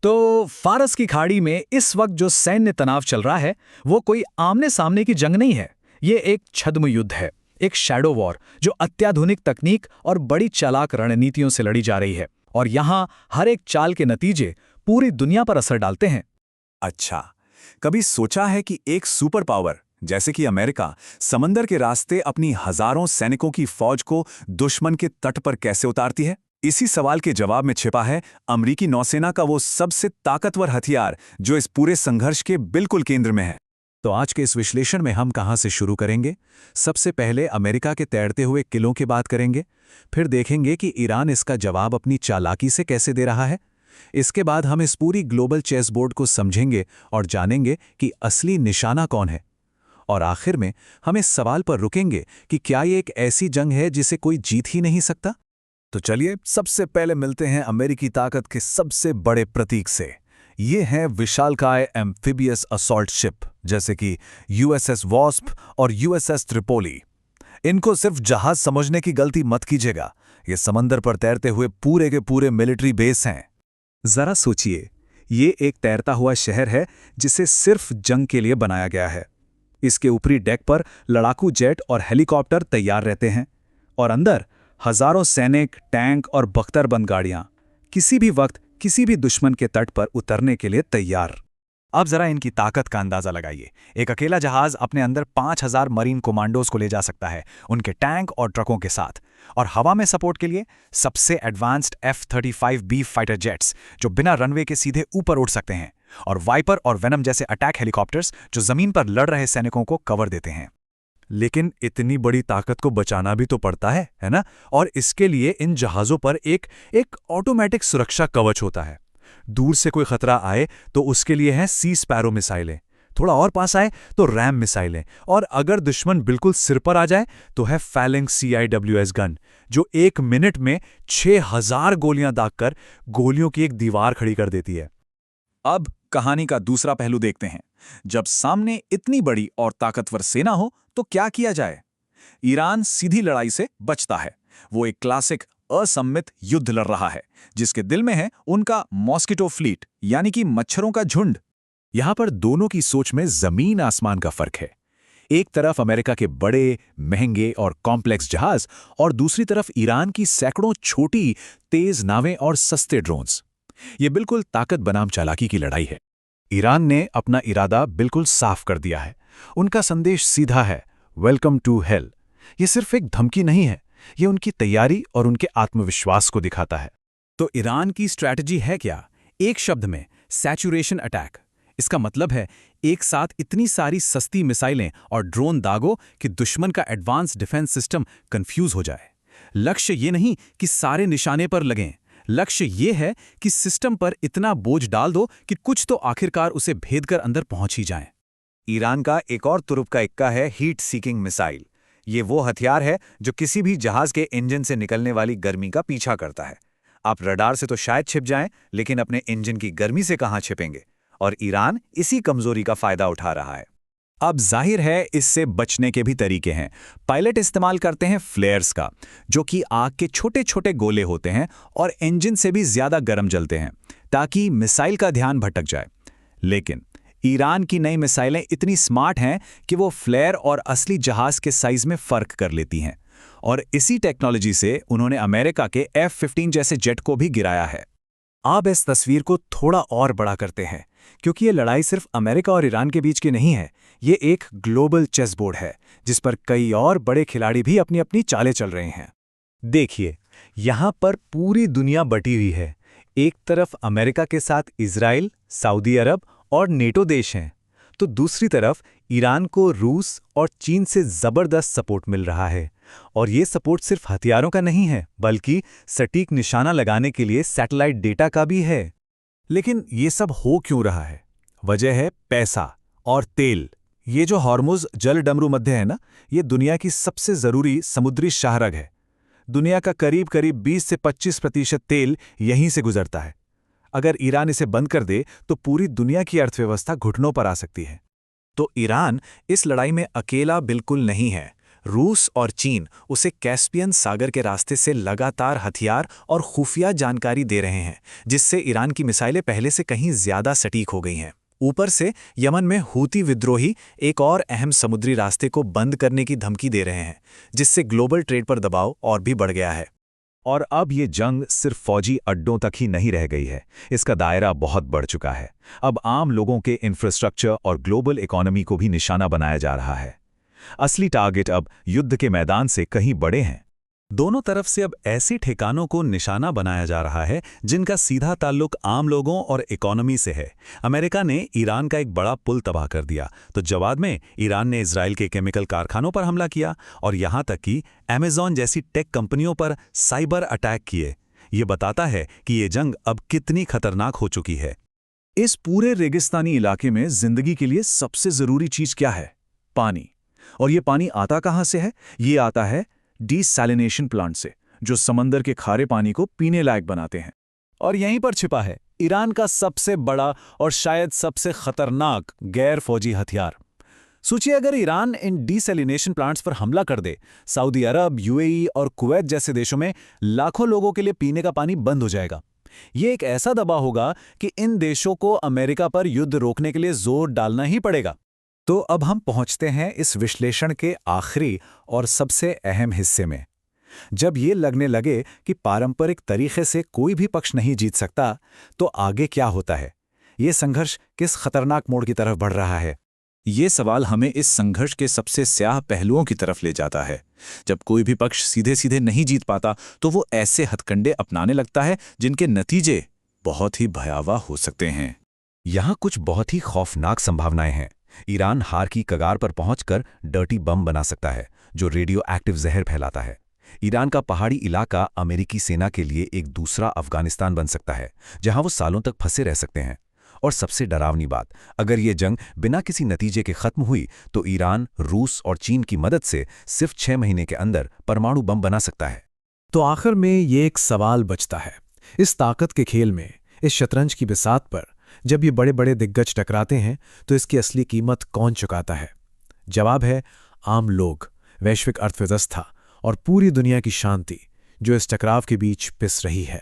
तो फारस की खाड़ी में इस वक्त जो सैन्य तनाव चल रहा है वो कोई आमने सामने की जंग नहीं है। ये एक छद्म युद्ध है, एक शैडो वॉर जो अत्याधुनिक तकनीक और बड़ी चालाक रणनीतियों से लड़ी जा रही है। और यहाँ हर एक चाल के नतीजे पूरी दुनिया पर असर डालते हैं। अच्छा, कभी सोचा है कि एक सुपर पावर जैसे कि अमेरिका समंदर के रास्ते अपनी हजारों सैनिकों की फौज को दुश्मन के तट पर कैसे उतारती है? इसी सवाल के जवाब में छिपा है अमेरिकी नौसेना का वो सबसे ताकतवर हथियार जो इस पूरे संघर्ष के बिल्कुल केंद्र में है। तो आज के इस विश्लेषण में हम कहां से शुरू करेंगे? सबसे पहले अमेरिका के तैरते हुए किलों की बात करेंगे, फिर देखेंगे कि ईरान इसका जवाब अपनी चालाकी से कैसे दे रहा है। इसके बाद हम इस पूरी ग्लोबल चेस बोर्ड को समझेंगे और जानेंगे कि असली निशाना कौन है। और आखिर में हम इस सवाल पर रुकेंगे कि क्या ये एक ऐसी जंग है जिसे कोई जीत ही नहीं सकता। तो चलिए सबसे पहले मिलते हैं अमेरिकी ताकत के सबसे बड़े प्रतीक से। ये हैं विशालकाय एम्फिबियस असॉल्ट शिप जैसे कि यूएसएस वॉस्प और यूएसएस त्रिपोली। इनको सिर्फ जहाज समझने की गलती मत कीजिएगा, ये समंदर पर तैरते हुए पूरे के पूरे मिलिट्री बेस हैं। जरा सोचिए, ये एक तैरता हुआ शहर है जिसे सिर्फ जंग के लिए बनाया गया है। इसके ऊपरी डेक पर लड़ाकू जेट और हेलीकॉप्टर तैयार रहते हैं और अंदर हजारों सैनिक, टैंक और बख्तरबंद गाड़ियां किसी भी वक्त किसी भी दुश्मन के तट पर उतरने के लिए तैयार। अब जरा इनकी ताकत का अंदाजा लगाइए। एक अकेला जहाज अपने अंदर 5000 मरीन कमांडोज को ले जा सकता है, उनके टैंक और ट्रकों के साथ। और हवा में सपोर्ट के लिए सबसे एडवांस्ड F-35B फाइटर जेट्स जो बिना रनवे के सीधे ऊपर उड़ सकते हैं, और वाइपर और वेनम जैसे अटैक हेलीकॉप्टर्स जो जमीन पर लड़ रहे सैनिकों को कवर देते हैं। लेकिन इतनी बड़ी ताकत को बचाना भी तो पड़ता है ना? और इसके लिए इन जहाज़ों पर एक ऑटोमेटिक सुरक्षा कवच होता है। दूर से कोई खतरा आए तो उसके लिए हैं सी स्पैरो मिसाइलें, थोड़ा और पास आए तो रैम मिसाइलें, और अगर दुश्मन बिल्कुल सिर पर आ जाए तो है फैलिंग्स CIWS गन जो 1 मिनट में 6000 गोलियां दागकर गोलियों की एक दीवार खड़ी कर देती है। अब कहानी का दूसरा पहलू देखते हैं। जब सामने इतनी बड़ी और ताकतवर सेना हो तो क्या किया जाए? ईरान सीधी लड़ाई से बचता है। वो एक क्लासिक असम्मित युद्ध लड़ रहा है जिसके दिल में है उनका मॉस्किटो फ्लीट, यानी कि मच्छरों का झुंड। यहां पर दोनों की सोच में जमीन आसमान का फर्क है। एक तरफ अमेरिका के बड़े, महंगे और कॉम्प्लेक्स जहाज और दूसरी तरफ ईरान की सैकड़ों छोटी, तेज नावें और सस्ते ड्रोन्स। ये बिल्कुल ताकत बनाम चालाकी की लड़ाई है। ईरान ने अपना इरादा बिल्कुल साफ कर दिया है। उनका संदेश सीधा है, वेलकम टू हेल। ये सिर्फ एक धमकी नहीं है, ये उनकी तैयारी और उनके आत्मविश्वास को दिखाता है। तो ईरान की स्ट्रैटेजी है क्या? एक शब्द में, सैचुरेशन अटैक। इसका मतलब है एक साथ इतनी सारी सस्ती मिसाइलें और ड्रोन दागो कि दुश्मन का एडवांस डिफेंस सिस्टम कंफ्यूज हो जाए। लक्ष्य ये नहीं कि सारे निशाने पर लगें, लक्ष्य ये है कि सिस्टम पर इतना बोझ डाल दो कि कुछ तो आखिरकार उसे भेद कर अंदर पहुंच ही जाए। ईरान का एक और तुरुप का इक्का है हीट सीकिंग मिसाइल। ये वो हथियार है जो किसी भी जहाज के इंजन से निकलने वाली गर्मी का पीछा करता है। आप रडार से तो शायद छिप जाएं, लेकिन अपने इंजन की गर्मी से कहां छिपेंगे? और ईरान इसी कमजोरी का फायदा उठा रहा है। अब जाहिर है इससे बचने के भी तरीके हैं। पायलट इस्तेमाल करते हैं फ्लेयर्स का, जो कि आग के छोटे छोटे गोले होते हैं और इंजन से भी ज्यादा गर्म जलते हैं ताकि मिसाइल का ध्यान भटक जाए। लेकिन ईरान की नई मिसाइलें इतनी स्मार्ट हैं कि वो फ्लेयर और असली जहाज के साइज में फर्क कर लेती हैं, और इसी टेक्नोलॉजी से उन्होंने अमेरिका के F-15 जैसे जेट को भी गिराया है। अब इस तस्वीर को थोड़ा और बड़ा करते हैं, क्योंकि ये लड़ाई सिर्फ अमेरिका और ईरान के बीच की नहीं है। ये एक ग्लोबल चेस बोर्ड है जिस पर कई और बड़े खिलाड़ी भी अपनी अपनी चालें चल रहे हैं। देखिए, यहाँ पर पूरी दुनिया बटी हुई है। एक तरफ अमेरिका के साथ इजराइल, सऊदी अरब और नेटो देश हैं, तो दूसरी तरफ ईरान को रूस और चीन से जबरदस्त सपोर्ट मिल रहा है। और ये सपोर्ट सिर्फ हथियारों का नहीं है, बल्कि सटीक निशाना लगाने के लिए सैटेलाइट डेटा का भी है। लेकिन ये सब हो क्यों रहा है? वजह है पैसा और तेल। ये जो हॉर्मुज़ जल डमरू मध्य है ना, ये दुनिया की सबसे जरूरी समुद्री शाहराह है। दुनिया का करीब करीब 20 से 25% तेल यहीं से गुजरता है। अगर ईरान इसे बंद कर दे तो पूरी दुनिया की अर्थव्यवस्था घुटनों पर आ सकती है। तो ईरान इस लड़ाई में अकेला बिल्कुल नहीं है। रूस और चीन उसे कैस्पियन सागर के रास्ते से लगातार हथियार और खुफिया जानकारी दे रहे हैं, जिससे ईरान की मिसाइलें पहले से कहीं ज्यादा सटीक हो गई हैं। ऊपर से यमन में हूती विद्रोही एक और अहम समुद्री रास्ते को बंद करने की धमकी दे रहे हैं, जिससे ग्लोबल ट्रेड पर दबाव और भी बढ़ गया है। और अब ये जंग सिर्फ फौजी अड्डों तक ही नहीं रह गई है, इसका दायरा बहुत बढ़ चुका है। अब आम लोगों के इंफ्रास्ट्रक्चर और ग्लोबल इकोनॉमी को भी निशाना बनाया जा रहा है। असली टारगेट अब युद्ध के मैदान से कहीं बड़े हैं। दोनों तरफ से अब ऐसे ठिकानों को निशाना बनाया जा रहा है जिनका सीधा ताल्लुक आम लोगों और इकोनॉमी से है। अमेरिका ने ईरान का एक बड़ा पुल तबाह कर दिया, तो जवाब में ईरान ने इजराइल के केमिकल कारखानों पर हमला किया और यहां तक कि अमेज़न जैसी टेक कंपनियों पर साइबर अटैक किए। ये बताता है कि ये जंग अब कितनी खतरनाक हो चुकी है। इस पूरे रेगिस्तानी इलाके में जिंदगी के लिए सबसे जरूरी चीज क्या है? पानी। और ये पानी आता कहां से है? ये आता है डीसैलिनेशन प्लांट से, जो समंदर के खारे पानी को पीने लायक बनाते हैं। और यहीं पर छिपा है ईरान का सबसे बड़ा और शायद सबसे खतरनाक गैर फौजी हथियार। सोचिए, अगर ईरान इन डीसैलिनेशन प्लांट्स पर हमला कर दे, सऊदी अरब, यूएई और कुवैत जैसे देशों में लाखों लोगों के लिए पीने का पानी बंद हो जाएगा। ये एक ऐसा दबाव होगा कि इन देशों को अमेरिका पर युद्ध रोकने के लिए जोर डालना ही पड़ेगा। तो अब हम पहुंचते हैं इस विश्लेषण के आखिरी और सबसे अहम हिस्से में। जब ये लगने लगे कि पारंपरिक तरीके से कोई भी पक्ष नहीं जीत सकता, तो आगे क्या होता है? ये संघर्ष किस खतरनाक मोड़ की तरफ बढ़ रहा है? ये सवाल हमें इस संघर्ष के सबसे स्याह पहलुओं की तरफ ले जाता है। जब कोई भी पक्ष सीधे सीधे नहीं जीत पाता, तो वो ऐसे हथकंडे अपनाने लगता है जिनके नतीजे बहुत ही भयावह हो सकते हैं। यहाँ कुछ बहुत ही खौफनाक संभावनाएं हैं। ईरान हार की कगार पर पहुंचकर डर्टी बम बना सकता है, जो रेडियो एक्टिव जहर फैलाता है। ईरान का पहाड़ी इलाका अमेरिकी सेना के लिए एक दूसरा अफगानिस्तान बन सकता है, जहां वो सालों तक फंसे रह सकते हैं। और सबसे डरावनी बात, अगर ये जंग बिना किसी नतीजे के खत्म हुई, तो ईरान रूस और चीन की मदद से सिर्फ 6 महीने के अंदर परमाणु बम बना सकता है। तो आखिर में ये एक सवाल बचता है, इस ताकत के खेल में, इस शतरंज की बिसात पर जब ये बड़े बड़े दिग्गज टकराते हैं, तो इसकी असली कीमत कौन चुकाता है? जवाब है आम लोग, वैश्विक अर्थव्यवस्था और पूरी दुनिया की शांति, जो इस टकराव के बीच पिस रही है।